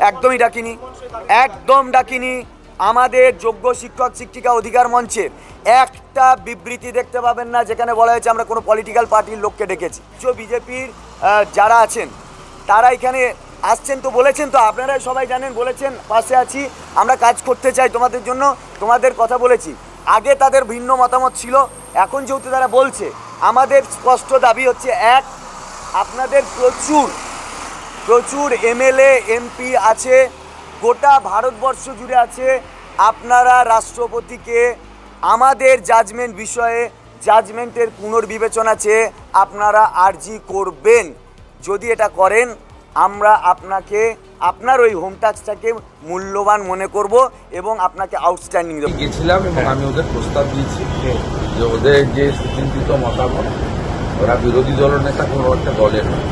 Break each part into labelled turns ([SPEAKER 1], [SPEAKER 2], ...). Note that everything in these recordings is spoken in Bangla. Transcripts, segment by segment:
[SPEAKER 1] একদমই ডাকিনি, একদম ডাকিনি। আমাদের যোগ্য শিক্ষক শিক্ষিকা অধিকার মঞ্চে একটা বিবৃতি দেখতে পাবেন না যেখানে বলা হয়েছে আমরা কোনো পলিটিক্যাল পার্টির লোককে ডেকেছি। বিজেপির যারা আছেন তারা এখানে আসছেন তো বলেছেন, তো আপনারা সবাই জানেন, বলেছেন পাশে আছি, আমরা কাজ করতে চাই তোমাদের জন্য, তোমাদের কথা বলেছি। আগে তাদের ভিন্ন মতামত ছিল, এখন যেহেতু তারা বলছে, আমাদের স্পষ্ট দাবি হচ্ছে এক, আপনাদের প্রচুর এমএলএ এমপি আছে, গোটা ভারতবর্ষ জুড়ে আছে, আপনারা রাষ্ট্রপতিকে আমাদের জাজমেন্ট বিষয়ে জাজমেন্টের পুনর্বিবেচনা চেয়ে আপনারা আর্জি করবেন। যদি এটা করেন আমরা আপনাকে আপনার ওই হোম ট্যাক্সটাকে মূল্যবান মনে করব এবং আপনাকে আউটস্ট্যান্ডিং দেবো।
[SPEAKER 2] গেছিলাম এবং আমি ওদের প্রস্তাব দিয়েছি যে ওদের যে সুচিন্তিত মতামত, ওরা বিরোধী দলনেতা কোনো একটা দলের নয়,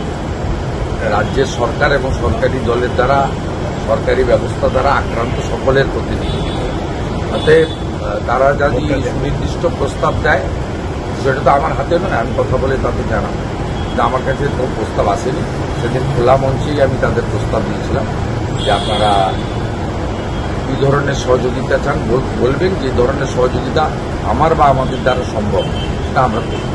[SPEAKER 2] রাজ্যের সরকার এবং সরকারি দলের দ্বারা, সরকারি ব্যবস্থা দ্বারা আক্রান্ত সকলের প্রতিনিধি। অতএব তারা যদি সুনির্দিষ্ট প্রস্তাব দেয়, সেটা তো আমার হাতে নয়, আমি কথা বলে তাদের জানাবো। কিন্তু আমার কাছে কোনো প্রস্তাব আসেনি। সেদিন খোলা মঞ্চেই আমি তাদের প্রস্তাব দিয়েছিলাম যে আপনারা কী ধরনের সহযোগিতা চান বলবেন, যে ধরনের সহযোগিতা আমার বা আমাদের দ্বারা সম্ভব সেটা আমরা করব।